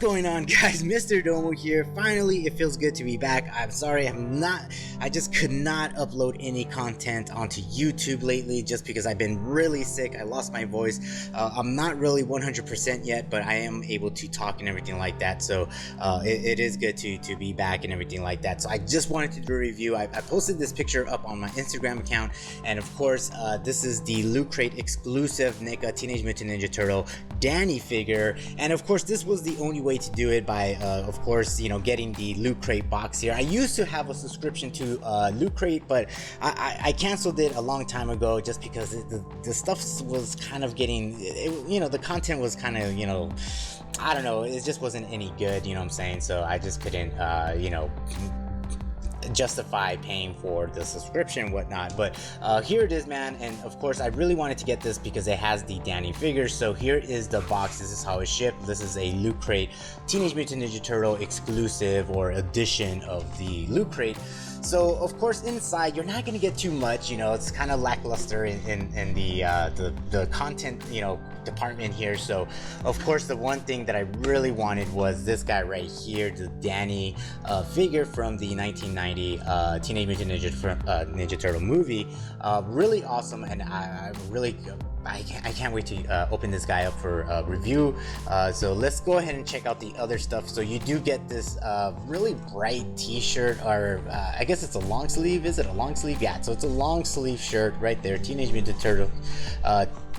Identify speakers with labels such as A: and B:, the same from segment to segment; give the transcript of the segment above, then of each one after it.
A: going on, guys? Mr. Domo here. Finally, it feels good to be back. I'm sorry I just could not upload any content onto YouTube lately just because I've been really sick. I lost my voice. I'm not really 100% yet, but I am able to talk and everything like that. So it is good to be back and everything like that. So I just wanted to do a review. I posted this picture up on my Instagram account, and of course, this is the LootCrate exclusive NECA Teenage Mutant Ninja Turtle Danny figure. And of course, this was the only way to do it by of course, you know, getting the LootCrate box here. I used to have a subscription to LootCrate, but I canceled it a long time ago just because the stuff was kind of getting, you know, the content was kind of, you know, I don't know, it just wasn't any good, you know what I'm saying? So I just couldn't you know, justify paying for the subscription and whatnot. But here it is, man. And of course, I really wanted to get this because it has the Danny figure. So here is the box. This is how it's shipped. This is a LootCrate Teenage Mutant Ninja Turtle exclusive or edition of the LootCrate. So of course, inside you're not gonna get too much, you know, it's kind of lackluster in the content, you know, department here. So of course, the one thing that I really wanted was this guy right here, the Danny figure from the 1990 Teenage Mutant Ninja Turtle movie. Really awesome, and I can't wait to open this guy up for review. So let's go ahead and check out the other stuff. So you do get this really bright t-shirt, or I guess it's a long sleeve. Is it a long sleeve? Yeah, so it's a long sleeve shirt right there, Teenage Mutant Turtle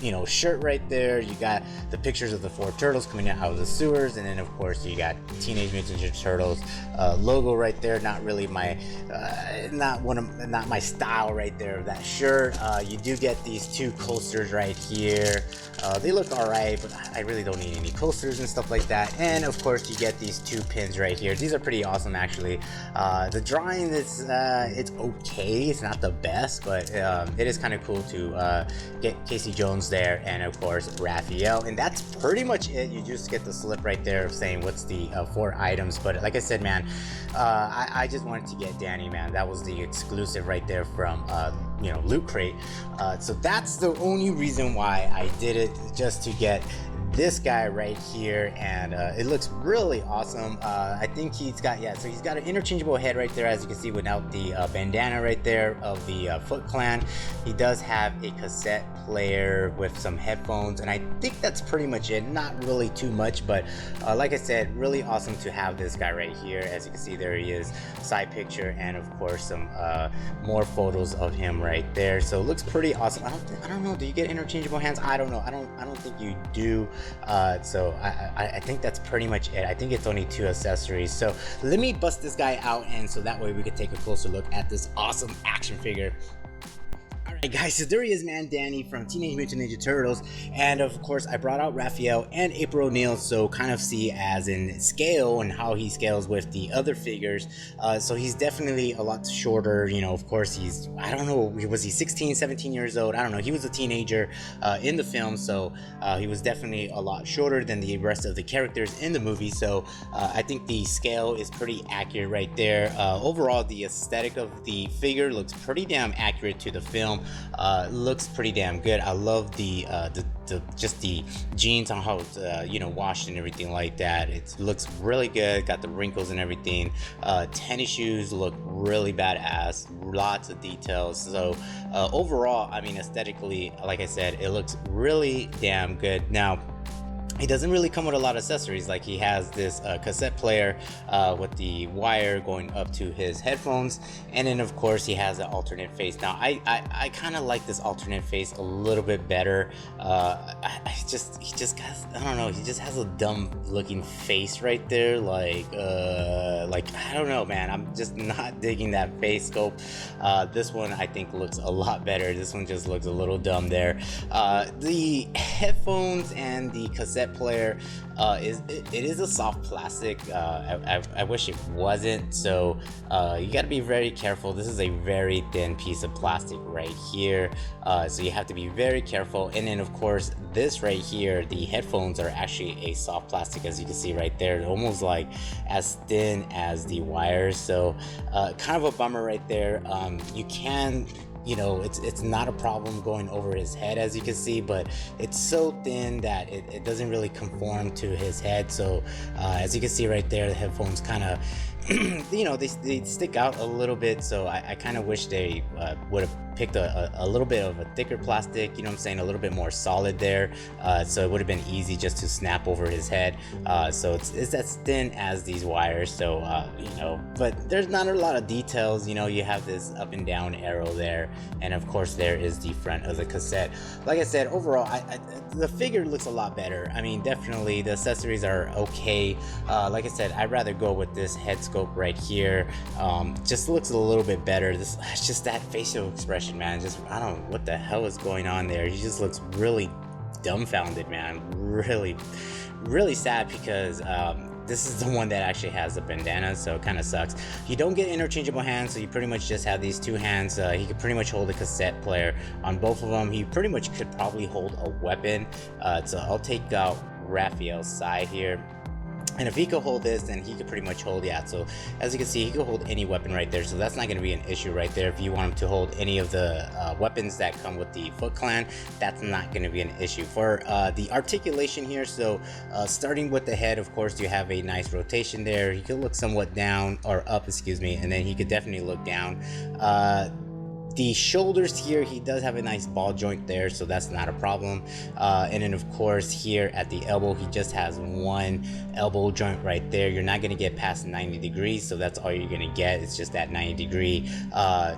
A: you know, shirt right there. You got the pictures of the 4 turtles coming out of the sewers, and then of course you got Teenage Mutant Ninja Turtles logo right there. Not really my not my style right there of that shirt. You do get these 2 coasters right here. They look alright, but I really don't need any coasters and stuff like that. And of course you get these 2 pins right here. These are pretty awesome, actually. The drawing is it's okay, it's not the best, but it is kind of cool to get Casey Jones there, and of course Raphael, and that's pretty much it. You just get the slip right there of saying what's the 4 items. But like I said, man, I just wanted to get Danny, man. That was the exclusive right there from you know, LootCrate. So that's the only reason why I did it, just to get this guy right here, and it looks really awesome. I think he's got, yeah, so he's got an interchangeable head right there, as you can see, without the bandana right there of the Foot Clan. He does have a cassette player with some headphones, and I think that's pretty much it. Not really too much, but like I said, really awesome to have this guy right here. As you can see, there he is, side picture, and of course some more photos of him right there. So it looks pretty awesome. I don't know, do you get interchangeable hands? I don't know. I don't think you do. So I think that's pretty much it. I think it's only 2 accessories. So let me bust this guy out, and so that way we can take a closer look at this awesome action figure. Alright guys, so there he is, man, Danny from Teenage Mutant Ninja Turtles. And of course I brought out Raphael and April O'Neil, so kind of see as in scale and how he scales with the other figures. So he's definitely a lot shorter, you know. Of course he's, I don't know, was he 16, 17 years old? I don't know, he was a teenager in the film, so he was definitely a lot shorter than the rest of the characters in the movie. So I think the scale is pretty accurate right there. Overall, the aesthetic of the figure looks pretty damn accurate to the film. Looks pretty damn good. I love the just the jeans on how it's you know, washed and everything like that. It looks really good. Got the wrinkles and everything. Tennis shoes look really badass. Lots of details. So overall, I mean, aesthetically, like I said, it looks really damn good. Now, he doesn't really come with a lot of accessories. Like, he has this cassette player with the wire going up to his headphones, and then of course he has an alternate face. Now I kind of like this alternate face a little bit better. He just has, I don't know, he just has a dumb looking face right there. Like I don't know, man, I'm just not digging that face sculpt. This one I think looks a lot better. This one just looks a little dumb there. The headphones and the cassette player it is a soft plastic. I wish it wasn't. So you got to be very careful. This is a very thin piece of plastic right here, so you have to be very careful. And then of course this right here, the headphones are actually a soft plastic, as you can see right there, almost like as thin as the wires. So kind of a bummer right there. You can you know, it's not a problem going over his head, as you can see, but it's so thin that it doesn't really conform to his head. So as you can see right there, the headphones kind of you know, they stick out a little bit. So I kind of wish they would have picked a little bit of a thicker plastic, you know what I'm saying, a little bit more solid there, so it would have been easy just to snap over his head. So it's as thin as these wires. So you know, but there's not a lot of details. You know, you have this up and down arrow there, and of course there is the front of the cassette. Like I said, overall the figure looks a lot better. I mean, definitely the accessories are okay. Like I said, I'd rather go with this head scope right here. Just looks a little bit better. It's just that facial expression, man. Just, I don't know what the hell is going on there. He just looks really dumbfounded, man. Really sad, because this is the one that actually has the bandana, so it kind of sucks. You don't get interchangeable hands, so you pretty much just have these two hands. He could pretty much hold a cassette player on both of them. He pretty much could probably hold a weapon. So I'll take out Raphael's side here. And if he could hold this, then he could pretty much hold, yeah, so as you can see, he could hold any weapon right there, so that's not going to be an issue right there. If you want him to hold any of the weapons that come with the Foot Clan, that's not going to be an issue. For the articulation here, so starting with the head, of course, you have a nice rotation there. He could look somewhat down, or up, excuse me, and then he could definitely look down. The shoulders here, he does have a nice ball joint there, so that's not a problem. And then of course here at the elbow, he just has one elbow joint right there. You're not going to get past 90 degrees, so that's all you're going to get. It's just that 90 degree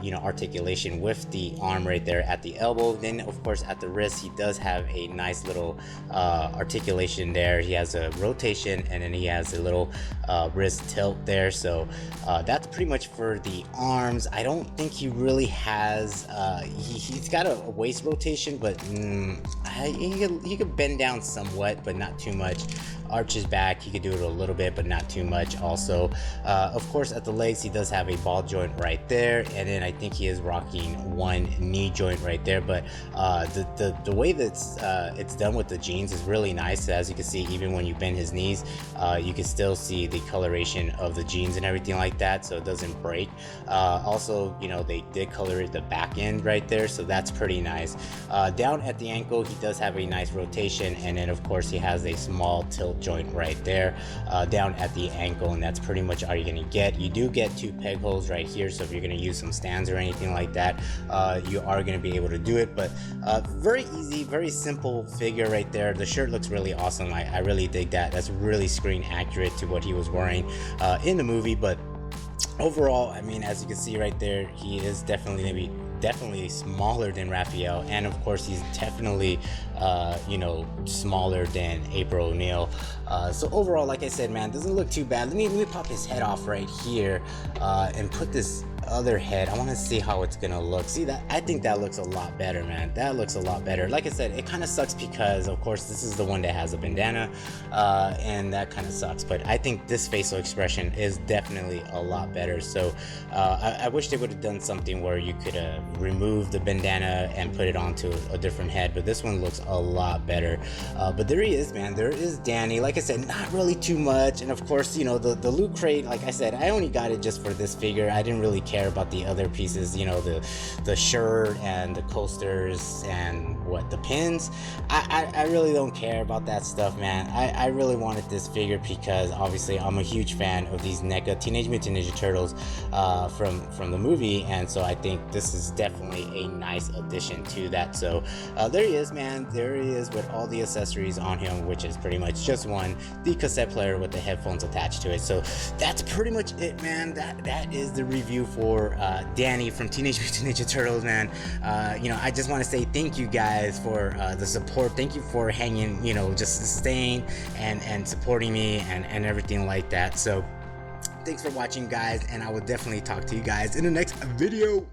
A: you know, articulation with the arm right there at the elbow. Then of course at the wrist, he does have a nice little articulation there. He has a rotation, and then he has a little wrist tilt there. So that's pretty much for the arms. I don't think he really has he's got a waist rotation, but he could bend down somewhat, but not too much. Arch his back, he could do it a little bit, but not too much also. Of course at the legs, he does have a ball joint right there, and then I think he is rocking one knee joint right there. But the way that it's done with the jeans is really nice. As you can see, even when you bend his knees, you can still see the coloration of the jeans and everything like that, so it doesn't break. Also, you know, they did color the back end right there, so that's pretty nice. Down at the ankle, he does have a nice rotation, and then of course he has a small tilt joint right there down at the ankle, and that's pretty much all you're gonna get. You do get two peg holes right here, so if you're gonna use some stands or anything like that, you are gonna be able to do it. But very easy, very simple figure right there. The shirt looks really awesome. I really dig that. That's really screen accurate to what he was wearing in the movie. But overall, I mean, as you can see right there, he is definitely smaller than Raphael, and of course he's definitely you know, smaller than April O'Neil. So overall, like I said, man, doesn't look too bad. Let me pop his head off right here and put this other head. I want to see how it's gonna look. See that? I think that looks a lot better, man. That looks a lot better. Like I said, it kind of sucks because of course this is the one that has a bandana, and that kind of sucks, but I think this facial expression is definitely a lot better. So I wish they would have done something where you could remove the bandana and put it onto a different head, but this one looks a lot better. But there he is, man. There is Danny. Like I said, not really too much. And of course, you know, the loot crate, like I said, I only got it just for this figure. I didn't really care about the other pieces, you know, the shirt and the coasters and the pins. I really don't care about that stuff, man. I really wanted this figure because obviously I'm a huge fan of these NECA Teenage Mutant Ninja Turtles from the movie, and so I think this is definitely a nice addition to that. So there he is, man. There he is with all the accessories on him, which is pretty much just the cassette player with the headphones attached to it. So that's pretty much it, man. That is the review for Danny from Teenage Mutant Ninja Turtles, man. You know, I just want to say thank you guys for the support. Thank you for hanging, you know, just staying and supporting me and everything like that. So thanks for watching, guys, and I will definitely talk to you guys in the next video.